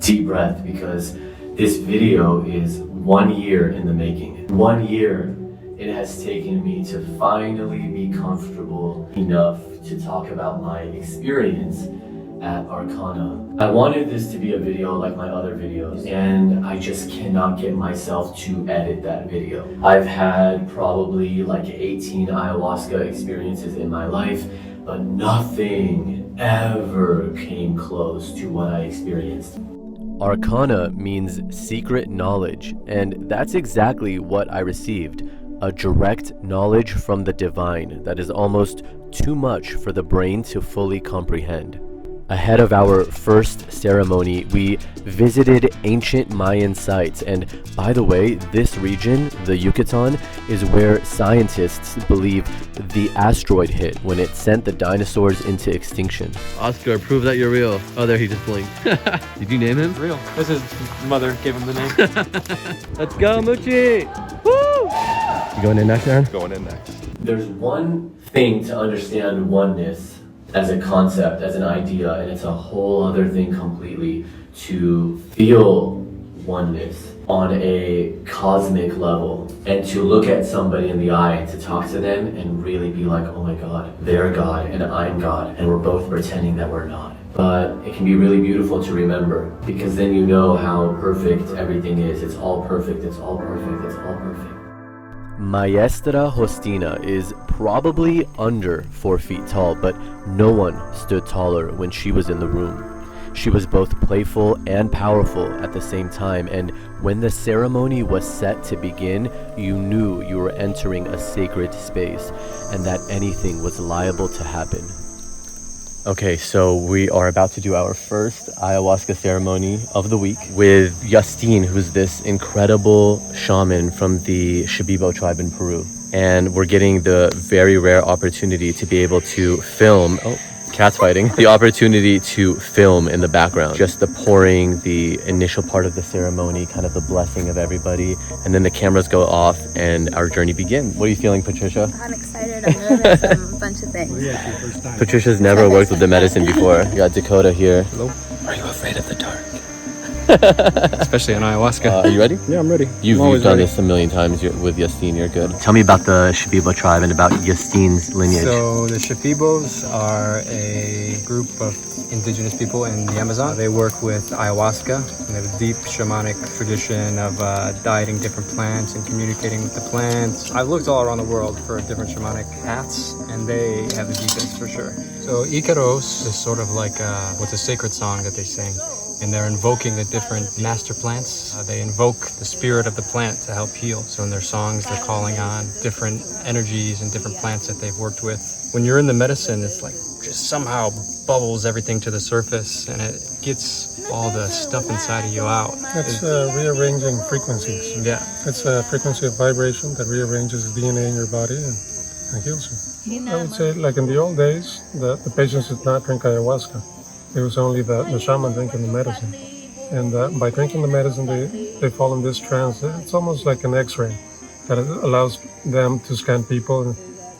deep breath because this video is 1 year in the making. 1 year it has taken me to finally be comfortable enough to talk about my experience at Arcana. I wanted this to be a video like my other videos, and I just cannot get myself to edit that video. I've had probably like 18 ayahuasca experiences in my life, but nothing ever came close to what I experienced. Arcana means secret knowledge, and that's exactly what I received. A direct knowledge from the divine that is almost too much for the brain to fully comprehend. Ahead of our first ceremony, we visited ancient Mayan sites, and by the way, this region, the Yucatan, is where scientists believe the asteroid hit when it sent the dinosaurs into extinction. Oscar, prove that you're real. Oh, there he just blinked. Did you name him? Real. This is his mother gave him the name. Let's go, Muchi! Woo! You going in next, Aaron? Going in next. There's one thing to understand oneness as a concept, as an idea, and it's a whole other thing completely to feel oneness on a cosmic level and to look at somebody in the eye and to talk to them and really be like, oh my God, they're God and I'm God, and we're both pretending that we're not. But it can be really beautiful to remember because then you know how perfect everything is. It's all perfect, it's all perfect, it's all perfect. Maestra Justina is probably under 4 feet tall, but no one stood taller when she was in the room. She was both playful and powerful at the same time, and when the ceremony was set to begin, you knew you were entering a sacred space and that anything was liable to happen. Okay, so we are about to do our first ayahuasca ceremony of the week with Justine, who's this incredible shaman from the Shipibo tribe in Peru. And we're getting the very rare opportunity to be able to film, cats fighting, the opportunity to film in the background. Just the pouring, the initial part of the ceremony, kind of the blessing of everybody. And then the cameras go off and our journey begins. What are you feeling, Patricia? I'm excited, I'm nervous, a bunch of things. Patricia's never worked with the medicine before. You got Dakota here. Hello. Are you afraid of the dark? Especially on ayahuasca. Are you ready? Yeah, I'm ready. You've always done ready. this a million times with Justine, you're good. Tell me about the Shipibo tribe and about Justine's lineage. So the Shipibos are a group of indigenous people in the Amazon. They work with ayahuasca, and they have a deep shamanic tradition of dieting different plants and communicating with the plants. I've looked all around the world for different shamanic paths, and they have the deepest for sure. So Ikaros is sort of like what's a sacred song that they sing. And they're invoking the different master plants. They invoke the spirit of the plant to help heal. So in their songs, they're calling on different energies and different plants that they've worked with. When you're in the medicine, it's like just somehow bubbles everything to the surface and it gets all the stuff inside of you out. It's rearranging frequencies. Yeah. It's a frequency of vibration that rearranges the DNA in your body and heals you. I would say, like in the old days, the patients did not drink ayahuasca. It was only the shaman drinking the medicine. And by drinking the medicine, they fall in this trance. It's almost like an x-ray that allows them to scan people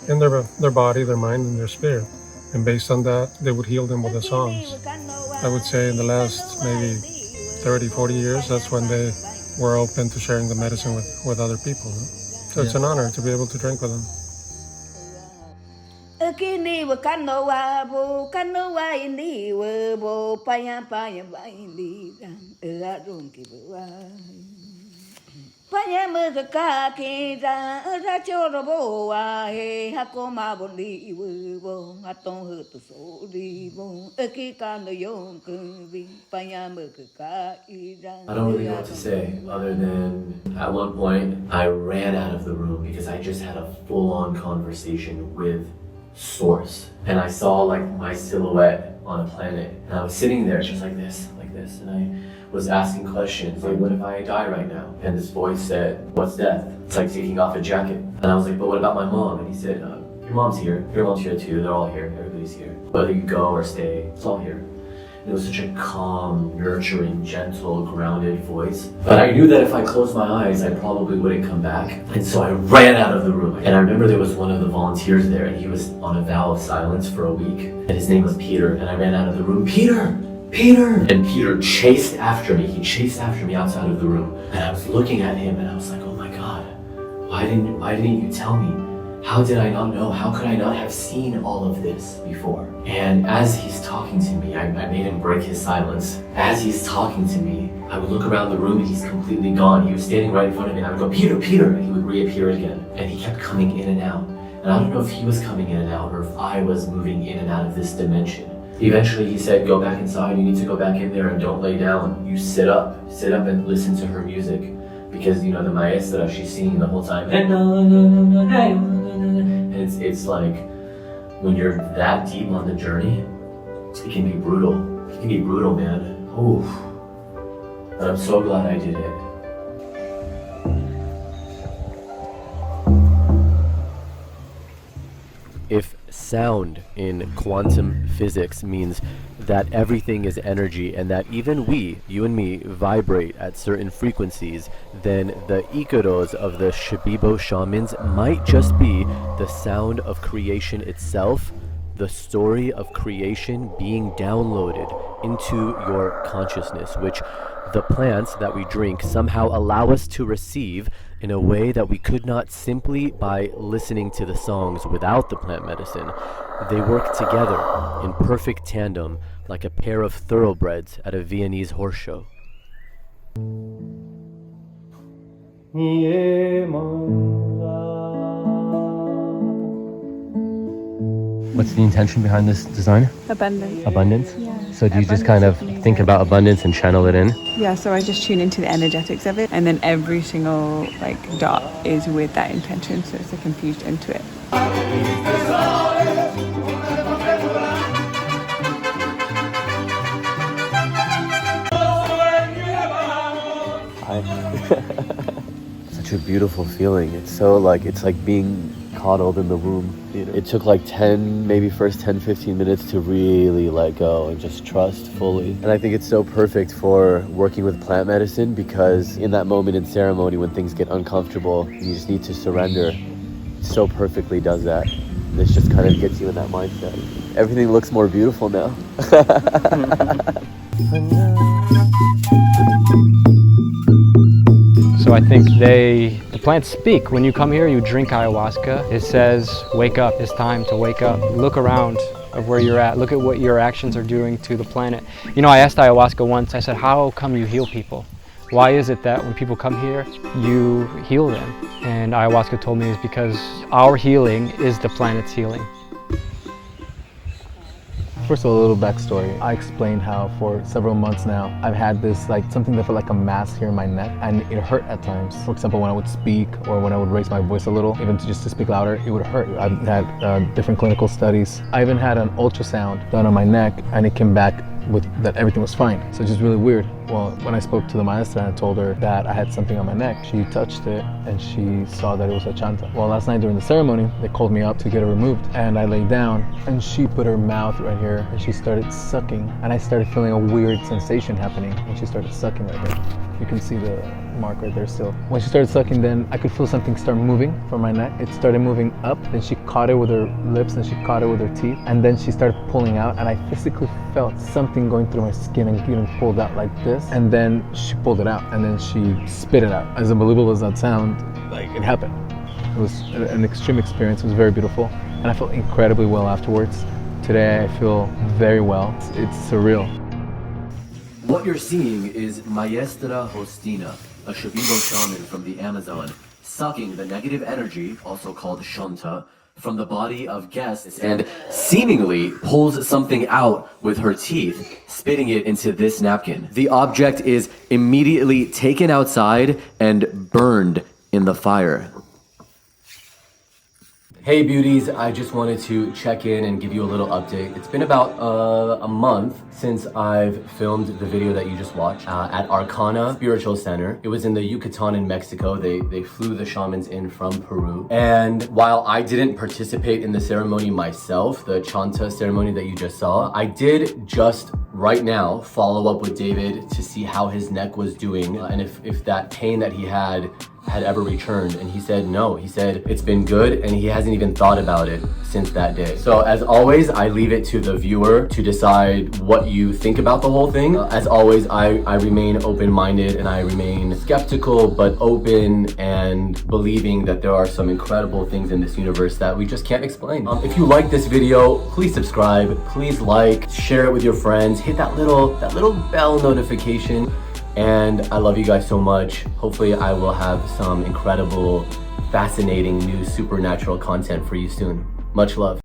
in their body, their mind, and their spirit. And based on that, they would heal them with the songs. I would say in the last maybe 30, 40 years, that's when they were open to sharing the medicine with other people. So it's an honor to be able to drink with them. Kini wakano wabo kano wa ini wabo paya ba ini eradon kiwa paya mega ki da ra chorobo wa he hakoma boni wabo aton hutu so di bo ekika no yon kubi paya mega ida. I don't really know what to say other than at one point I ran out of the room because I just had a full-on conversation with Source, and I saw like my silhouette on a planet, and I was sitting there just like this, and I was asking questions like, what if I die right now? And this voice said, what's death? It's like taking off a jacket. And I was like, but what about my mom? And he said, your mom's here too, they're all here, everybody's here. Whether you go or stay, it's all here. And it was such a calm, nurturing, gentle, grounded voice. But I knew that if I closed my eyes, I probably wouldn't come back. And so I ran out of the room. And I remember there was one of the volunteers there, and he was on a vow of silence for a week. And his name was Peter. And I ran out of the room, Peter! Peter! And Peter chased after me. He chased after me outside of the room. And I was looking at him and I was like, oh my God, why didn't you tell me? How did I not know? How could I not have seen all of this before? And as he's talking to me, I made him break his silence. As he's talking to me, I would look around the room and he's completely gone. He was standing right in front of me and I would go, Peter, Peter! And he would reappear again. And he kept coming in and out. And I don't know if he was coming in and out or if I was moving in and out of this dimension. Eventually he said, go back inside, you need to go back in there and don't lay down. You sit up and listen to her music. Because, you know, the maestra, she's singing the whole time. And it's like, when you're that deep on the journey, it can be brutal. It can be brutal, man. Oof. But I'm so glad I did it. If sound in quantum physics means that everything is energy and that even we, you and me, vibrate at certain frequencies, then the icaros of the Shipibo shamans might just be the sound of creation itself, the story of creation being downloaded into your consciousness, which the plants that we drink somehow allow us to receive in a way that we could not simply by listening to the songs without the plant medicine. They work together in perfect tandem like a pair of thoroughbreds at a Viennese horse show. What's the intention behind this design? Abundance. Abundance? Yeah. So do you just kind of think about abundance and channel it in? Yeah, so I just tune into the energetics of it, and then every single like dot is with that intention, so it's like infused into it. Such a beautiful feeling. It's so like, it's like being coddled in the womb. You know? It took like 10, maybe first 10, 15 minutes to really let go and just trust fully. And I think it's so perfect for working with plant medicine because in that moment in ceremony when things get uncomfortable, you just need to surrender. It so perfectly does that. This just kind of gets you in that mindset. Everything looks more beautiful now. So I think the plants speak. When you come here, you drink ayahuasca. It says, wake up, it's time to wake up. Look around of where you're at. Look at what your actions are doing to the planet. You know, I asked ayahuasca once, I said, how come you heal people? Why is it that when people come here, you heal them? And ayahuasca told me it's because our healing is the planet's healing. First of all, a little backstory. I explained how for several months now, I've had this like something that felt like a mass here in my neck and it hurt at times. For example, when I would speak or when I would raise my voice a little, even just to speak louder, it would hurt. I've had different clinical studies. I even had an ultrasound done on my neck and it came back with that everything was fine. So it's just really weird. Well, when I spoke to the maestra and I told her that I had something on my neck, she touched it and she saw that it was a chanta. Well, last night during the ceremony, they called me up to get it removed and I laid down and she put her mouth right here and she started sucking and I started feeling a weird sensation happening when she started sucking right there. You can see the mark right there still. When she started sucking, then I could feel something start moving from my neck. It started moving up, then she caught it with her lips and she caught it with her teeth, and then she started pulling out and I physically felt something going through my skin and getting pulled out like this, and then she pulled it out and then she spit it out. As unbelievable as that sounds, like it happened. It was an extreme experience. It was very beautiful and I felt incredibly well afterwards. Today I feel very well. It's surreal. What you're seeing is Maestra Hostina, a Shipibo shaman from the Amazon, sucking the negative energy, also called shanta, from the body of guests and seemingly pulls something out with her teeth, spitting it into this napkin. The object is immediately taken outside and burned in the fire. Hey beauties, I just wanted to check in and give you a little update. It's been about a month since I've filmed the video that you just watched at Arcana Spiritual Center. It was in the Yucatan in Mexico. They flew the shamans in from Peru. And while I didn't participate in the ceremony myself, the chanta ceremony that you just saw, I did just right now follow up with David to see how his neck was doing and if that pain that he had ever returned, and he said no. He said it's been good and he hasn't even thought about it since that day. So as always, I leave it to the viewer to decide what you think about the whole thing. As always, I remain open-minded and I remain skeptical but open and believing that there are some incredible things in this universe that we just can't explain. If you like this video, please subscribe, please like, share it with your friends, hit that little bell notification. And I love you guys so much. Hopefully I will have some incredible, fascinating new supernatural content for you soon. Much love.